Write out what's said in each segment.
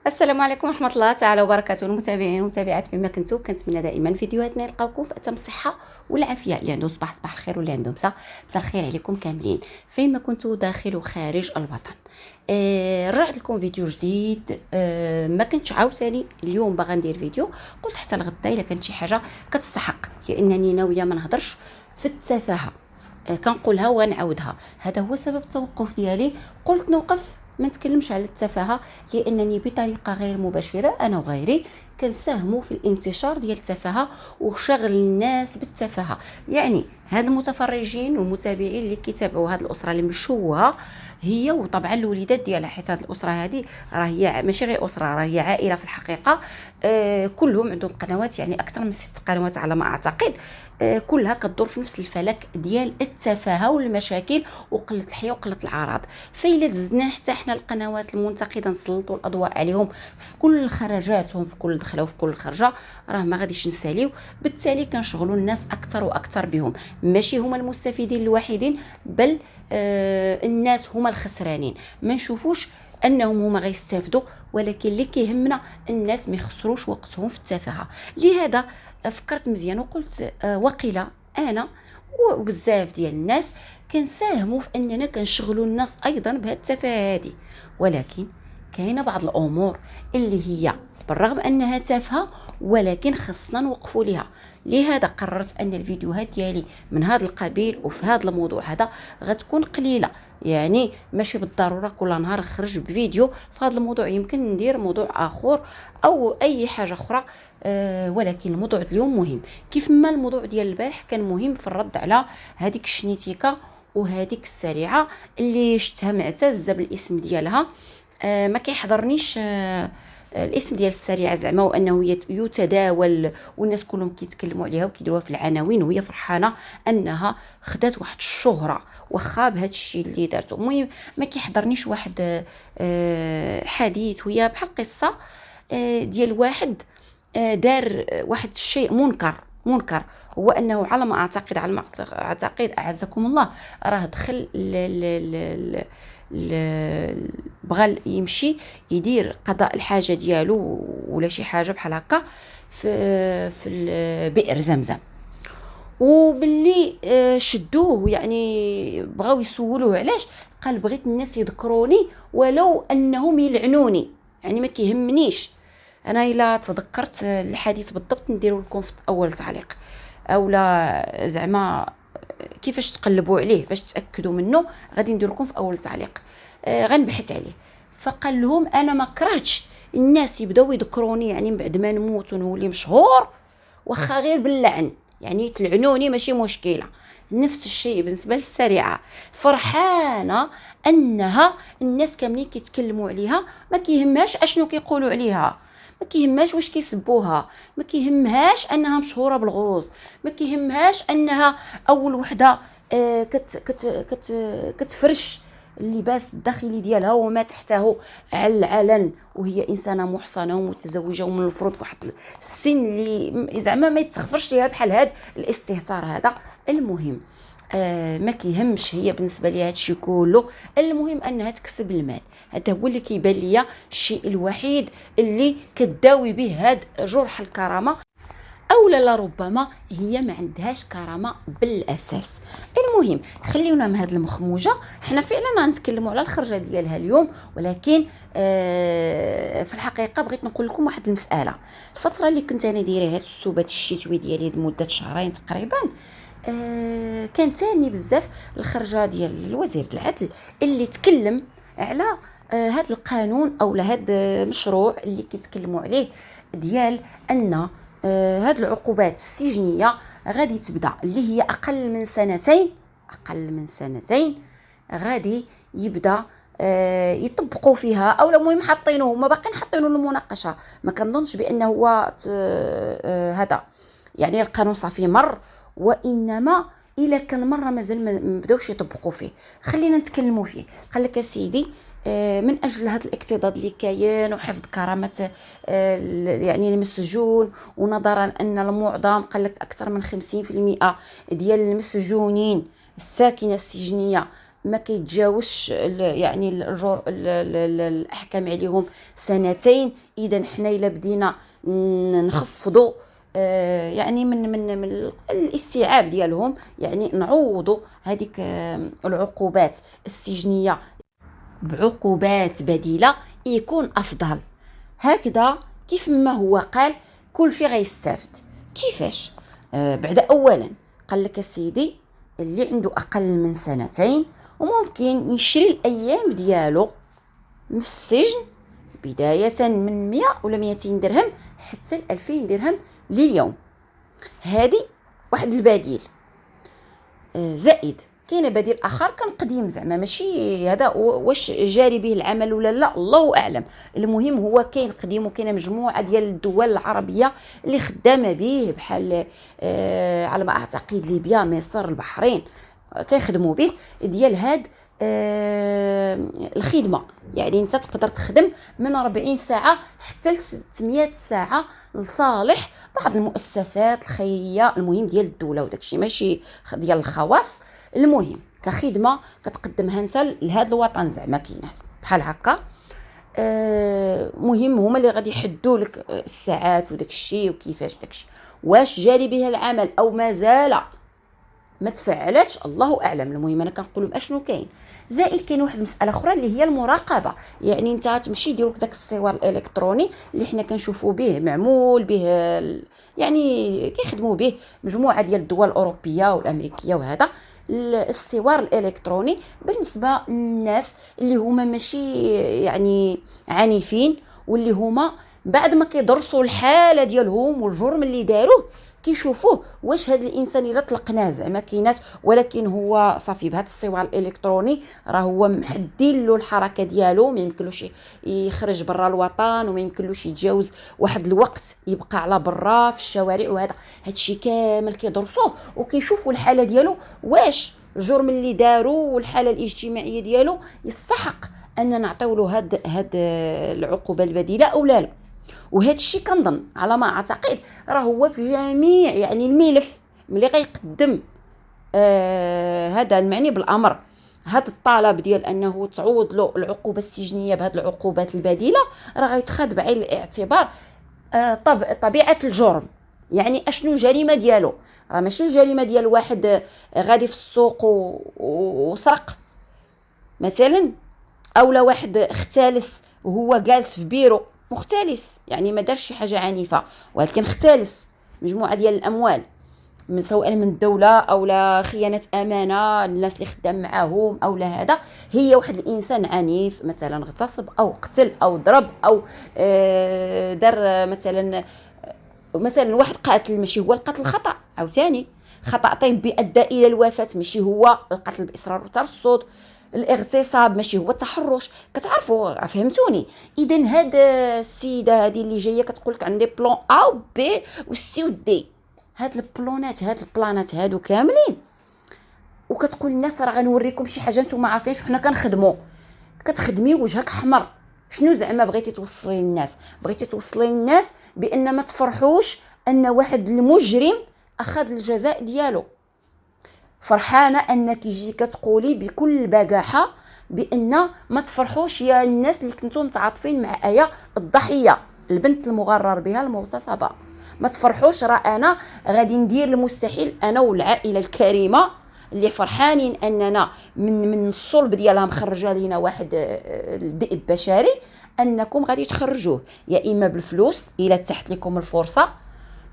السلام عليكم ورحمة الله تعالى وبركاته المتابعين والمتابعات فيما كنتو. كنتمنى دائما فيديوهاتنا يلقاوكم في اتم الصحة والعافية. اللي عنده صباح الخير واللي عنده مساء الخير عليكم كاملين فيما كنتو داخل وخارج الوطن. رجعت لكم فيديو جديد. ما كنتش عاوتاني اليوم باغا ندير فيديو، قلت حتى الغدا الا كانت شي حاجة كتستحق، لانني ناوية ما نهضرش في التفاهة. كنقولها وغنعاودها، هذا هو سبب التوقف ديالي. قلت نوقف ما نتكلمش على التفاهه، لانني بطريقه غير مباشره انا وغيري كنساهموا في الانتشار ديال التفاهه وشغل الناس بالتفاهه. يعني هاد المتفرجين والمتابعين اللي كيتابعوا هاد الاسره اللي مشوهه هي وطبعا الوليدات ديالها، حيت هاد الاسره هذه راه هي ماشي غير اسره، راه هي عائله في الحقيقه. كلهم عندهم قنوات، يعني اكثر من 6 قنوات على ما اعتقد. كلها كتدور في نفس الفلك ديال التفاهه والمشاكل وقله الحياه وقله الاعراض. فإلا دزنا حتى حنا القنوات المنتقده نسلطوا الاضواء عليهم في كل خرجاتهم، في كل دخله وفي كل خرجه، راه ما غاديش نساليو. بالتالي كنشغلوا الناس اكثر واكثر بهم. ماشي هما المستفيدين الوحيدين، بل الناس هما الخسرانين. ما نشوفوش انهم هما غيستافدوا، ولكن اللي كيهمنا الناس ما يخسروش وقتهم في التفاهه. لهذا فكرت مزيان وقلت وقيله انا وبزاف ديال الناس كنساهموا في اننا كنشغلوا الناس ايضا بهذه التفاهه هذه. ولكن كاينه بعض الامور اللي هي بالرغم انها تافهه ولكن خصنا نوقفوا لها. لهذا قررت ان الفيديوهات ديالي من هذا القبيل وفي هذا الموضوع هذا غتكون قليله. يعني ماشي بالضروره كل نهار نخرج بفيديو في هذا الموضوع، يمكن ندير موضوع اخر او اي حاجه اخرى. ولكن الموضوع اليوم مهم، كيف ما الموضوع ديال البارح كان مهم في الرد على هذيك الشنيتيكا وهذيك السريعه اللي شتها معتزه بالاسم ديالها. ما كيحضرنيش الاسم ديال السريعه زعما، وانه يتداول والناس كلهم كيتكلموا عليها وكيديروها في العناوين وهي فرحانه انها خدات واحد الشهره واخا بهذا الشيء اللي دارته. المهم ما كيحضرنيش واحد حديث وهي بحال قصه ديال واحد دار واحد الشيء منكر. هو انه على ما اعتقد اعزكم الله، راه دخل بغى يمشي يدير قضاء الحاجه ديالو ولا شي حاجه بحال هكا في بئر زمزم. وباللي شدوه، يعني بغاو يسولوه علاش، قال بغيت الناس يذكروني ولو انهم يلعنوني، يعني ما كيهمنيش. انا الا تذكرت الحديث بالضبط نديرو لكم في اول تعليق، او لا زعما كيفاش تقلبوا عليه باش تاكدوا منه غادي ندير لكم في اول تعليق. غنبحث عليه. فقال لهم انا ما كرهتش الناس يبداو يذكروني، يعني من بعد ما نموت ونولي مشهور واخا غير باللعن، يعني تلعنوني ماشي مشكله. نفس الشيء بالنسبه للسريعه، فرحانه انها الناس كاملين كيتكلموا عليها، ما كيهمهاش اشنو كيقولوا عليها، ما كيهمهاش واش كيسبوها، ما كيهمهاش انها مشهوره بالغوص، ما كيهمهاش انها اول وحده كت كت كت كتفرش اللباس الداخلي ديالها وما تحته على العلن، وهي انسانه محصنه ومتزوجه ومن المفروض في واحد السن اللي زعما ما يتغفرش ليها بحال هذا الاستهتار هذا. المهم ما كيهمش هي بالنسبه ليها هادشي كله، المهم انها تكسب المال. هذا هو اللي كيبان ليا الشيء الوحيد اللي كتداوي به هاد جرح الكرامه، او لربما هي ما عندهاش كرامه بالاساس. المهم خليونا من هاد المخموجه، حنا فعلا غنتكلموا على الخرجه ديالها اليوم. ولكن في الحقيقه بغيت نقول لكم واحد المساله. الفتره اللي كنت انا دايره هاد السبات الشتوي ديالي لمده شهرين تقريبا، كان تاني بزاف الخرجه ديال الوزير العدل اللي تكلم على هذا القانون او هذا المشروع اللي كيتكلموا عليه، ديال ان هاد العقوبات السجنيه غادي تبدا اللي هي اقل من سنتين، غادي يبدا يطبقوا فيها. او المهم حاطينه، ما باقيين حاطينه للمناقشه. ما كنظنش بانه هو هذا يعني القانون صافي مر، وانما الا كان مره مازال ما بداوش يطبقوا فيه. خلينا نتكلموا فيه. قال لك يا سيدي من اجل هذا الاكتظاظ اللي كاين وحفظ كرامه يعني المسجون، ونظرا ان المعظم قال لك اكثر من 50% ديال المسجونين الساكنه السجنيه ما كيتجاوزش يعني الاحكام عليهم سنتين. اذا حنا الا بدينا نخفضوا يعني من الاستيعاب ديالهم، يعني نعوضوا هذيك العقوبات السجنيه بعقوبات بديله، يكون افضل. هكذا كيف ما هو قال كل شيء غيستافد. كيفاش؟ بعد اولا قال لك سيدي اللي عنده اقل من سنتين وممكن يشري الايام ديالو في السجن بدايه من 100 ولا 200 درهم حتى 2000 درهم لليوم. هذه واحد البديل. زائد كاين بديل اخر كان قديم، زعما ماشي هذا واش جاري به العمل ولا لا الله اعلم. المهم هو كاين قديم، وكاين مجموعه ديال الدول العربيه اللي خدامه به، بحال على ما اعتقد ليبيا، مصر، البحرين، كيخدموا به ديال هاد الخدمه. يعني انت تقدر تخدم من 40 ساعه حتى ل 600 ساعه لصالح بعض المؤسسات الخيريه، المهم ديال الدوله، وداكشي ماشي ديال الخواص. المهم كخدمه كتقدمها انت لهذا الوطن، زعما كاينات بحال هكا. مهم هما اللي غادي يحدوا لك الساعات وداكشي وكيفاش داكشي. واش جاري به العمل او مازال ما تفعلتش الله اعلم. المهم انا كنقول لهم اشنو كاين. زائد كاين واحد المساله اخرى اللي هي المراقبه. يعني انت تمشي ديروك داك الصور الالكتروني اللي حنا كنشوفوا به معمول به يعني كيخدموا به مجموعه ديال الدول الاوروبيه والامريكيه، وهذا الصور الالكتروني بالنسبه للناس اللي هما ماشي يعني عنيفين، واللي هما بعد ما كيدرسوا الحاله ديالهم والجرم اللي داروه كيشوفوه واش هذا الانسان الا طلقناه زعما كاينات، ولكن هو صافي بهذا الصور الالكتروني راه هو محدين له الحركه ديالو، ما يمكنلوش يخرج برا الوطن، وما يمكنلوش يتجاوز واحد الوقت يبقى على برا في الشوارع. وهذا هادشي كامل كيدرسوه وكيشوفوا الحاله ديالو، واش الجرم اللي دارو والحاله الاجتماعيه ديالو يستحق ان نعطيو له هاد العقوبه البديله او لا. وهذا الشيء كنظن على ما اعتقد راه هو في جميع يعني الملف ملي غيقدم هذا المعني بالامر هذا الطلب ديال انه تعوض له العقوبه السجنيه بهذه العقوبات البديله، راه غيتخذ بعين الاعتبار طبيعه الجرم. يعني اشنو الجريمه ديالو، راه ماشي الجريمه ديال واحد غادي في السوق وسرق مثلا، اولا واحد اختلس وهو جالس في بيرو مختلس، يعني ما دارش شي حاجه عنيفه ولكن اختلس مجموعه ديال الاموال سواء من الدوله او لا خيانه امانه الناس اللي خدام معاهم او لا. هذا هي واحد الانسان عنيف مثلا اغتصب او قتل او ضرب او دار مثلا واحد قاتل، ماشي هو القتل خطا، عاوتاني خطا طبي ادى الى الوفاه، ماشي هو القتل باصرار وترصد. الاغتصاب ماشي هو التحرش. كتعرفوا فهمتوني؟ اذا هاد السيده هذه اللي جايه كتقول لك عندي بلان ا و بي و سي و دي، هاد البلانات هاد البلانات هادو كاملين، وكتقول الناس راه غنوريكم شي حاجه نتوما عارفينش وحنا كنخدموا. كتخدمي وجهك احمر. شنو زعما بغيتي توصلي للناس؟ بغيتي توصلي للناس بان ما تفرحوش ان واحد المجرم اخذ الجزاء ديالو. فرحانه انك يجي كتقولي بكل بجاحه بان ما تفرحوش يا الناس اللي كنتم متعاطفين مع ايه الضحيه البنت المغرر بها المغتصبه. ما تفرحوش، راه انا غادي ندير المستحيل انا والعائله الكريمه اللي فرحانين اننا من الصلب ديالها مخرجه لينا واحد الذئب بشري، انكم غادي تخرجوه يا اما بالفلوس الا تحت لكم الفرصه،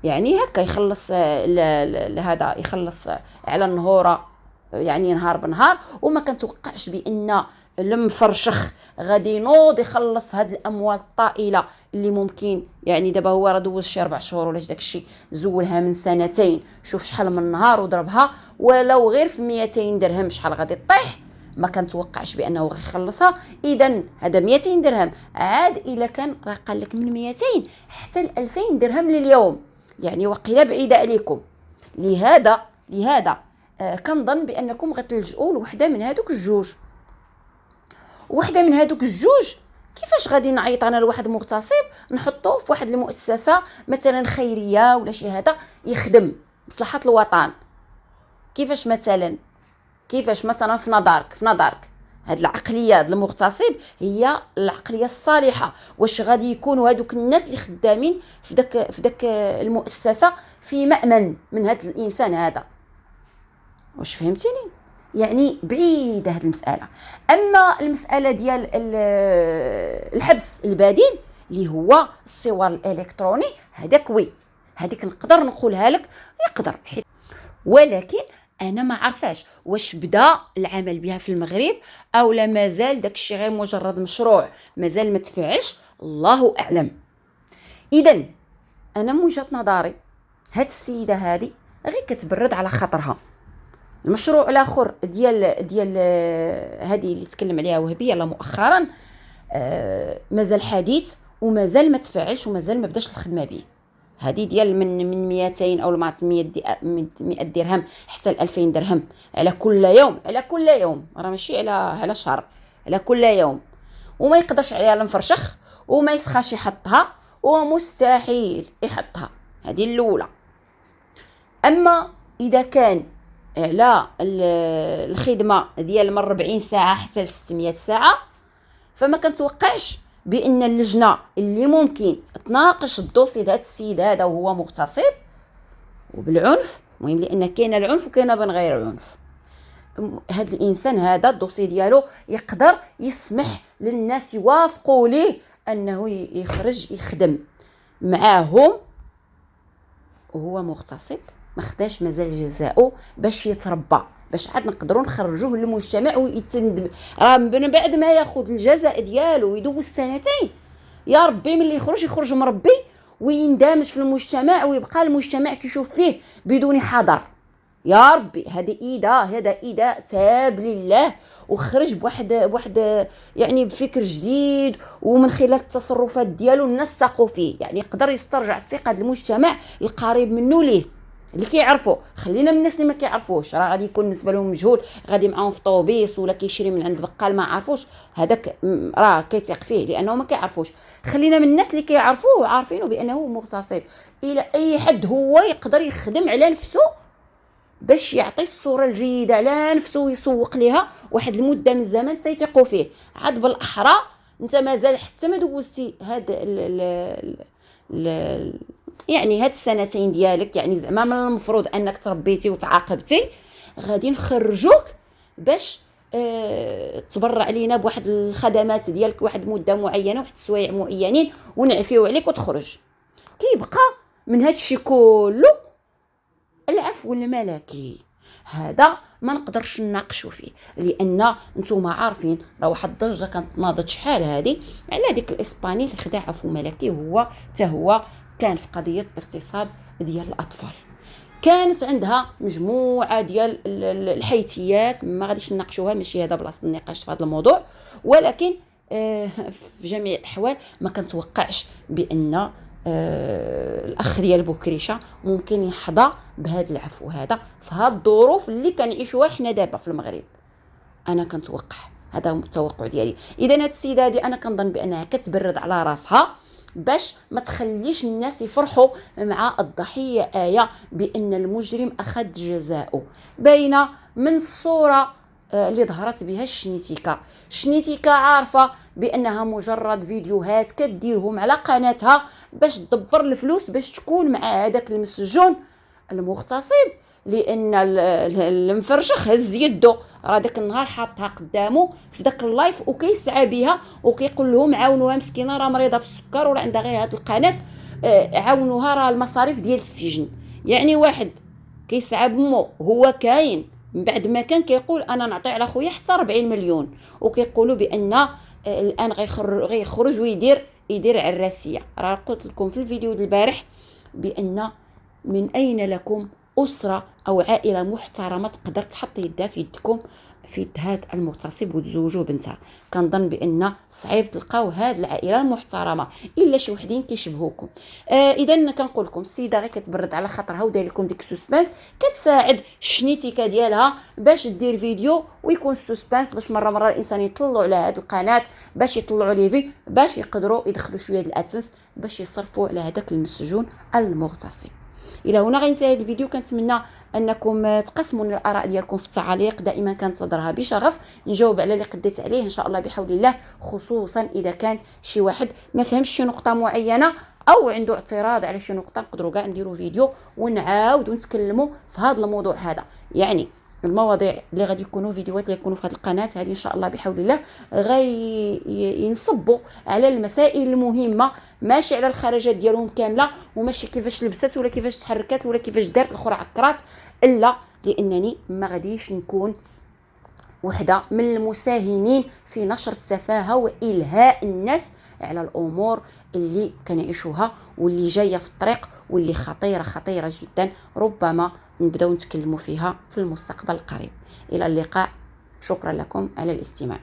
يعني هكا يخلص هذا يخلص على النهوره، يعني نهار بنهار. وما كنتوقعش بان المفرشخ غادي ينوض يخلص هاد الاموال الطائله اللي ممكن يعني دابا هو راه دوز شي 4 شهور ولا داكشي، زولها من 2 سنين، شوف شحال من نهار وضربها، ولو غير في 200 درهم شحال غادي طيح. ما كنتوقعش بانه غيخلصها. اذا هذا 200 درهم عاد الا كان راه قال لك من 200 حتى ل 2000 درهم لليوم، يعني وقيله بعيده عليكم. لهذا كنظن بانكم غتلجؤوا لوحده من هذوك الجوج. وحده من هذوك الجوج كيفاش غادي نعيط انا لواحد مغتصب نحطوه في واحد المؤسسه مثلا خيريه ولا شي هذا يخدم مصلحه الوطن؟ كيفاش مثلا كيفاش مثلا في نظرك هاد العقليه، هاد المغتصب هي العقليه الصالحه؟ واش غادي يكونوا هادوك الناس اللي خدامين في داك المؤسسه في مأمن من هاد الانسان هذا؟ واش فهمتيني؟ يعني بعيده هاد المساله. اما المساله ديال الحبس البديل اللي هو الصور الالكتروني، هذاك وي، هذيك نقدر نقولها لك يقدر، ولكن انا ما عرفاش واش بدا العمل بها في المغرب او لا مازال داك الشيء غير مجرد مشروع مازال ما تفعلش، الله اعلم. اذا انا من وجهه نظري هاد السيده هذه غير كتبرد على خاطرها. المشروع الاخر ديال هذه اللي تكلم عليها وهبي يلا مؤخرا مازال حديث ومازال ما تفعلش ومازال ما بداش الخدمه به. هذه ديال من 200 او 100 درهم حتى 2000 درهم على كل يوم، راه ماشي على شهر، على كل يوم. وما يقدرش عليها المفرشخ وما يسخاش يحطها ومستحيل يحطها. هذه الاولى. اما اذا كان على الخدمه ديال من 40 ساعه حتى ل 600 ساعه، فما كنتوقعش بان اللجنه اللي ممكن تناقش الدوسي ديال هذا السيد هذا وهو مغتصب وبالعنف، المهم لان كاين العنف وكاين من غير العنف، هذا الانسان هذا الدوسي ديالو يقدر يسمح للناس يوافقوا ليه انه يخرج يخدم معاهم وهو مغتصب، ما خداش مازال جزاؤه باش يتربى، باش عاد نقدروا نخرجوه للمجتمع ويتندم. راه من بعد ما ياخذ الجزاء ديالو ويدوز سنتين، يا ربي ملي يخرج مربي ويندمج في المجتمع ويبقى المجتمع كيشوف فيه بدون حذر. يا ربي هذا إيداء تاب لله، وخرج بواحد يعني بفكر جديد، ومن خلال التصرفات ديالو الناس ثقوا فيه، يعني يقدر يسترجع ثقة المجتمع القريب منه ليه اللي كيعرفوا. خلينا من الناس اللي ما كيعرفوش، راه غادي يكون بالنسبه لهم مجهول، غادي معاهم في طوبيس ولا كيشري من عند بقال ما عرفوش، هذاك راه كيثق فيه لانه ما كيعرفوش. خلينا من الناس اللي كيعرفوه وعارفينه بانه مغتصب. الى اي حد هو يقدر يخدم على نفسه باش يعطي الصوره الجيده على نفسه ويسوق ليها واحد المده من الزمن تيثقوا فيه. عاد بالاحرى انت مازال حتى ما دوزتي هاد يعني هاد السنتين ديالك، يعني زعما من المفروض انك تربيتي وتعاقبتي، غادي نخرجوك باش تبرع علينا بواحد الخدمات ديالك واحد مده معينه واحد السوايع معينين ونعفيو عليك وتخرج. كيبقى من هاد الشيء كله العفو الملكي، هذا ما نقدرش نناقشوا فيه، لان نتوما عارفين راه واحد الضجه كانت ناضت شحال هذه على ديك الاسباني اللي خدا عفو ملكي، وهو حتى هو كان في قضيه اغتصاب ديال الاطفال. كانت عندها مجموعه ديال الحيثيات ما غاديش نناقشوها، ماشي هذا بلاصه النقاش في هذا الموضوع، ولكن في جميع الاحوال ما كنتوقعش بان الاخ ديال بوكريشه ممكن يحظى بهذا العفو هذا في هذه الظروف اللي كنعيشوها حنا دابا في المغرب. انا كنتوقع، هذا التوقع ديالي. اذا هاد السيده هذه انا كنظن بانها كتبرد على راسها باش ما تخليش الناس يفرحوا مع الضحيه ايه بان المجرم اخذ جزاؤه. باينه من الصوره اللي ظهرت بها الشنيتيكا عارفه بانها مجرد فيديوهات كديرهم على قناتها باش تدبر الفلوس باش تكون مع هذاك المسجون المغتصب، لان المفرشخ هز يدو راه داك النهار حاطها قدامه في داك اللايف وكيسعى بها وكيقول لهم عاونوها مسكينه راه مريضه بالسكر ولا عندها غير هاد القناه، عاونوها راه المصاريف ديال السجن. يعني واحد كيسعى بمو هو كاين من بعد ما كان كيقول انا نعطي على خويا حتى 40 مليون، وكيقولوا بان الان غيخرج ويدير عراسيه. راه قلت لكم في الفيديو ديال البارح بان من اين لكم اسره او عائله محترمه تقدر تحط يدها في يدكم في يد هذا المغتصب وتزوجوا بنتها. كنظن بان صعيب تلقاو هذه العائله المحترمه الا شي وحدين كيشبهوكم. اذا كنقول لكم السيده غير كتبرد على خاطرها وداير لكم ديك السسبانس، كتساعد الشنيتيكا ديالها باش دير فيديو ويكون السسبانس باش مره الانسان يطلعوا على هذه القناه باش يطلعوا لي باش يقدروا يدخلوا شويه د الادسنس باش يصرفوا على هذاك المسجون المغتصب. الى هنا غينتهي هذا الفيديو. كنتمنى انكم تقسموا الاراء ديالكم في التعاليق، دائما كنتظرها بشغف، نجاوب على اللي قديت عليه ان شاء الله بحول الله، خصوصا اذا كان شي واحد ما فهمش شي نقطه معينه او عنده اعتراض على شي نقطه، نقدروا كاع نديروا فيديو ونعاودوا نتكلموا في هذا الموضوع هذا. يعني المواضيع اللي غادي يكونوا فيديوهات اللي يكونوا في هذه القناه هذه ان شاء الله بحول الله ينصبوا على المسائل المهمه، ماشي على الخرجات ديالهم كامله، وماشي كيفاش لبست ولا كيفاش تحركت ولا كيفاش دارت الاخرى عكرات، الا لانني ما غاديش نكون وحده من المساهمين في نشر التفاهه والهاء الناس على الامور اللي كنعيشوها واللي جايه في الطريق واللي خطيره جدا، ربما نبداو نتكلموا فيها في المستقبل القريب. الى اللقاء، شكرا لكم على الاستماع.